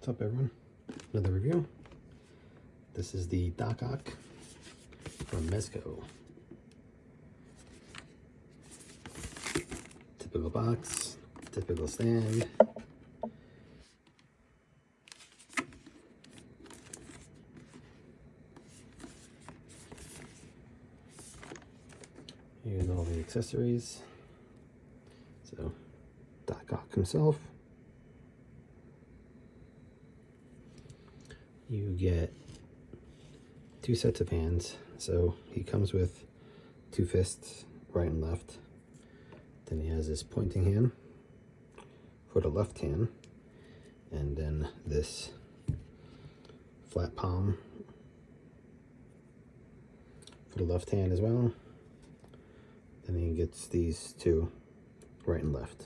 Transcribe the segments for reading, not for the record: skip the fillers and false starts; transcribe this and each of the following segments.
What's up, everyone? Another review. This is the Doc Ock from Mezco. Typical box, typical stand. Here's all the accessories. So, Doc Ock himself. You get 2 sets of hands. So he comes with 2 fists, right and left. Then he has this pointing hand for the left hand, and then this flat palm for the left hand as well. Then he gets these 2, right and left.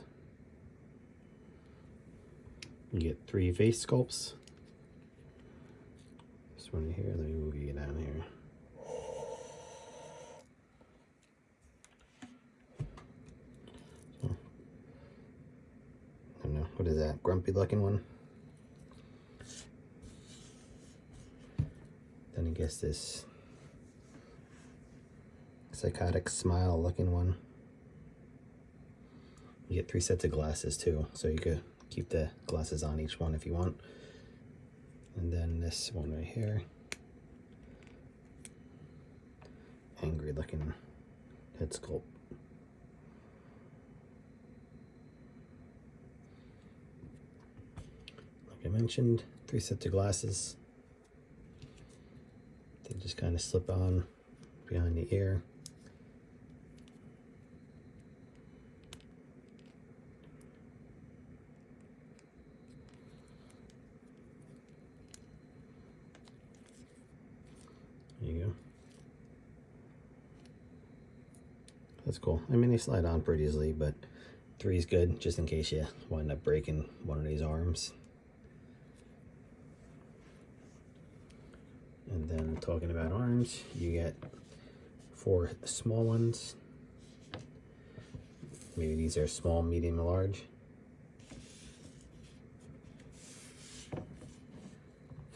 You get 3 face sculpts. This one right here, let me move you down here. So, I don't know, what is that? Grumpy looking one? Then I guess this psychotic smile looking one. You get 3 sets of glasses too, so you could keep the glasses on each one if you want. And then this one right here, angry looking head sculpt. Like I mentioned, 3 sets of glasses. They just kind of slip on behind the ear. There you go. That's cool. I mean, they slide on pretty easily, but 3 is good just in case you wind up breaking one of these arms. And then talking about arms, you get 4 small ones. Maybe these are small, medium, and large.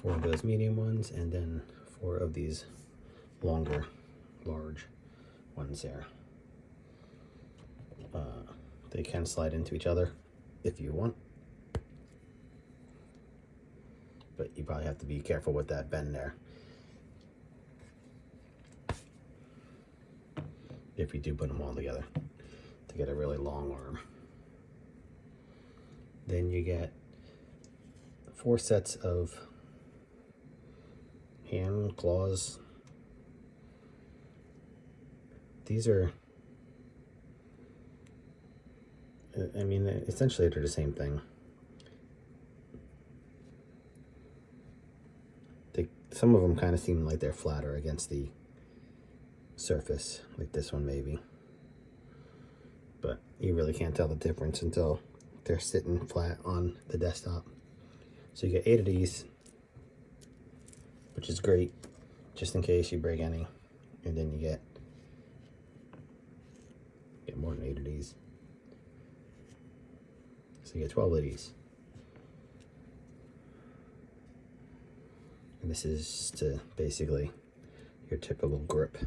4 of those medium ones, and then 4 of these longer, large ones there. They can slide into each other if you want, but you probably have to be careful with that bend there if you do put them all together to get a really long arm. Then you get 4 sets of hand claws. These are, I mean, essentially they're the same thing. Some of them kind of seem like they're flatter against the surface, like this one maybe. But you really can't tell the difference until they're sitting flat on the desktop. So you get 8 of these, which is great, just in case you break any. And then you get more than 8 of these. So you get 12 of these. And this is to basically your typical grip.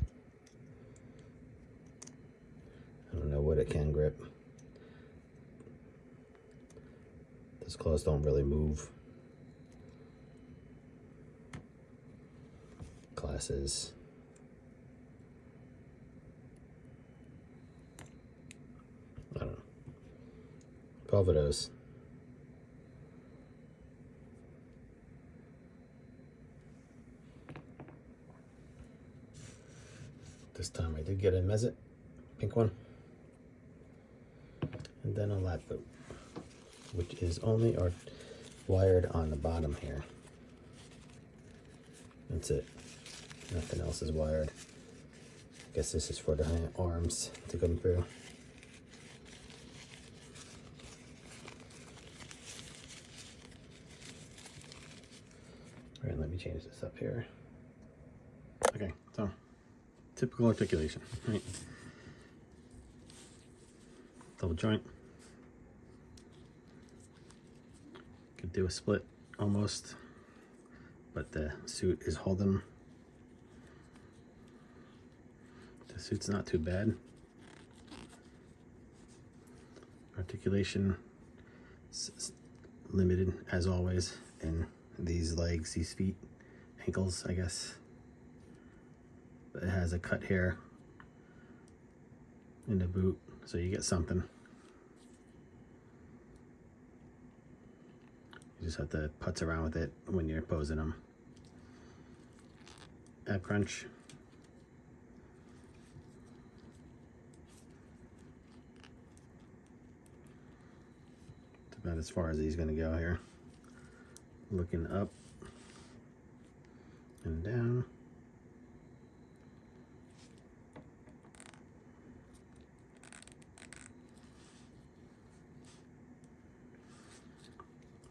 I don't know what it can grip. Those claws don't really move. Glasses. I don't know. 12 of those. This time I did get a Mezco, pink one. And then a lat boot, which is only wired on the bottom here. That's it. Nothing else is wired. I guess this is for the arms to come through. All right, let me change this up here. Okay, so typical articulation, right? Double joint. Could do a split almost, but the suit is holding. The suit's not too bad. Articulation is limited as always in these legs, these feet, ankles, I guess. But it has a cut here in the boot, so you get something. You just have to putz around with it when you're posing them. Ab crunch. It's about as far as he's gonna go here. Looking up and down.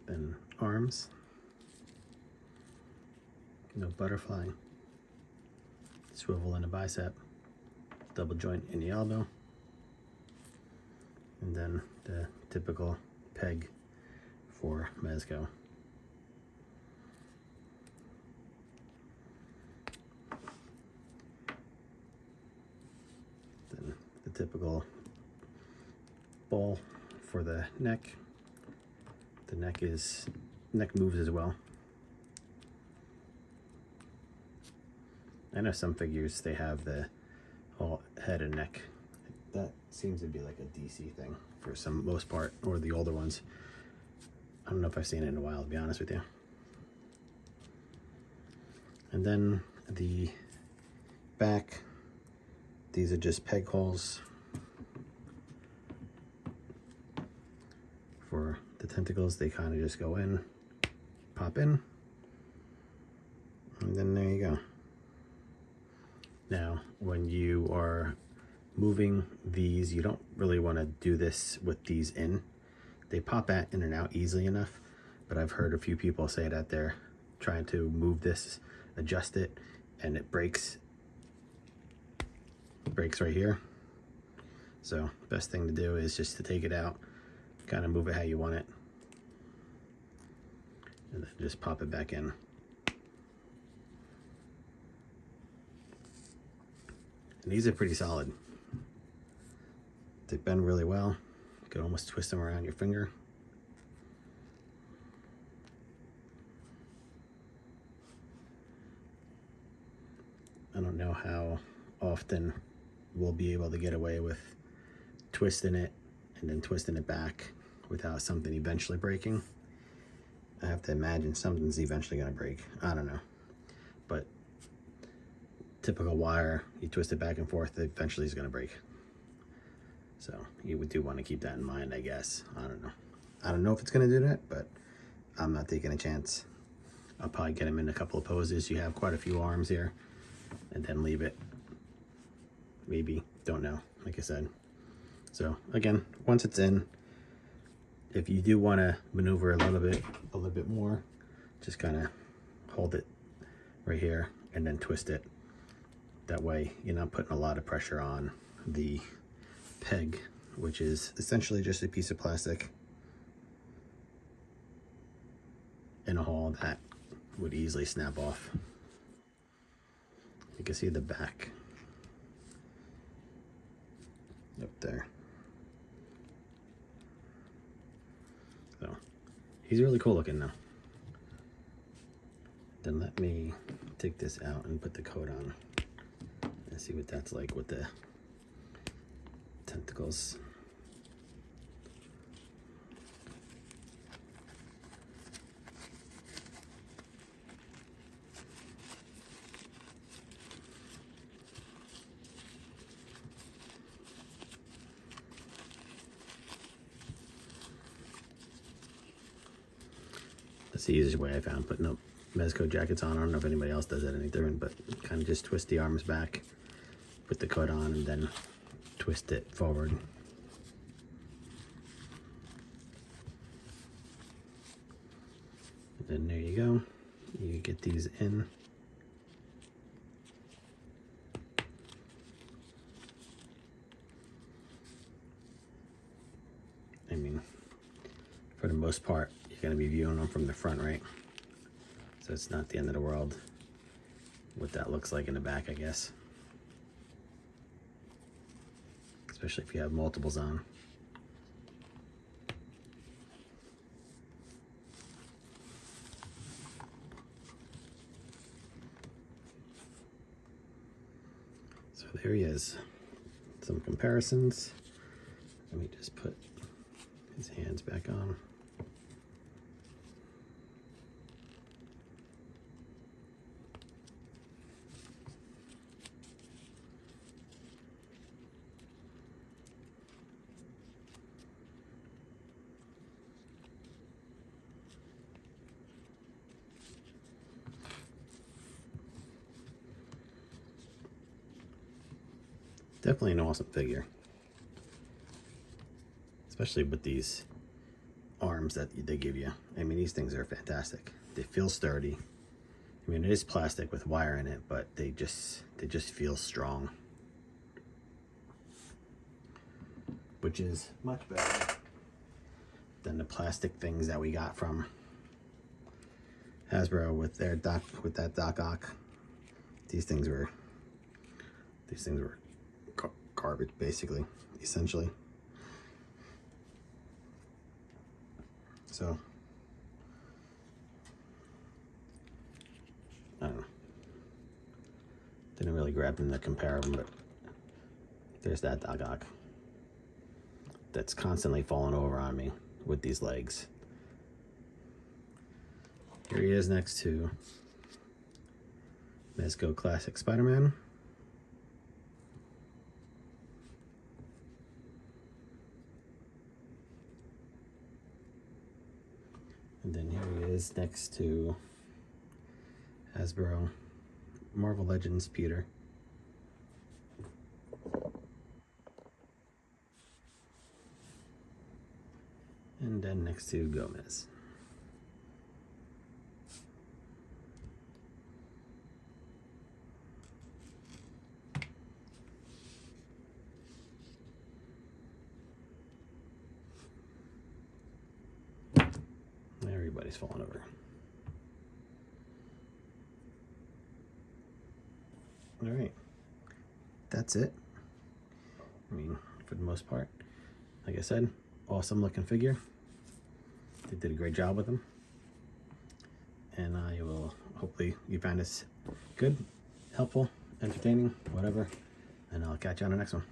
Then arms. No butterfly. Swivel in the bicep. Double joint in the elbow. And then the typical peg for Mezco. Then the typical ball for the neck. The neck moves as well. I know some figures, they have the whole head and neck. That seems to be like a DC thing for some most part, or the older ones. I don't know if I've seen it in a while, to be honest with you. And then the back, these are just peg holes for the tentacles. They kind of just go in, pop in, and then there you go. Now, when you are moving these, you don't really want to do this with these in. They pop in and out easily enough, but I've heard a few people say that they're trying to move this, adjust it, and it breaks right here. So best thing to do is just to take it out, kind of move it how you want it, and then just pop it back in. And these are pretty solid. They bend really well. You can almost twist them around your finger. I don't know how often we'll be able to get away with twisting it and then twisting it back without something eventually breaking. I have to imagine something's eventually gonna break. I don't know. But typical wire, you twist it back and forth, eventually it's gonna break. So you do want to keep that in mind, I guess. I don't know. I don't know if it's gonna do that, but I'm not taking a chance. I'll probably get him in a couple of poses. You have quite a few arms here, and then leave it. Maybe, don't know, like I said. So again, once it's in, if you do want to maneuver a little bit more, just kind of hold it right here and then twist it. That way you're not putting a lot of pressure on the peg, which is essentially just a piece of plastic in a hole that would easily snap off. You can see the back up there. So he's really cool looking now. Then let me take this out and put the coat on and see what that's like with the tentacles. That's the easiest way I found putting up Mezco jackets on. I don't know if anybody else does that any different, but kind of just twist the arms back, put the coat on, and then twist it forward. And then there you go. You get these in. I mean, for the most part, going to be viewing them from the front, right? So it's not the end of the world what that looks like in the back, I guess. Especially if you have multiples on. So there he is. Some comparisons. Let me just put his hands back on. Definitely an awesome figure. Especially with these arms that they give you. I mean, these things are fantastic. They feel sturdy. I mean, it is plastic with wire in it, but they just feel strong. Which is much better than the plastic things that we got from Hasbro with their that Doc Ock. These things were garbage, basically, essentially. So I don't know. Didn't really grab them to compare them, but there's that Doc Ock that's constantly falling over on me with these legs. Here he is next to Mezco Classic Spider-Man. And then here he is next to Hasbro Marvel Legends Peter. And then next to Gomez. Everybody's falling over. All right, that's it. I mean, for the most part, like I said, awesome looking figure. They did a great job with them. And I will, hopefully you found this good, helpful, entertaining, whatever. And I'll catch you on the next one.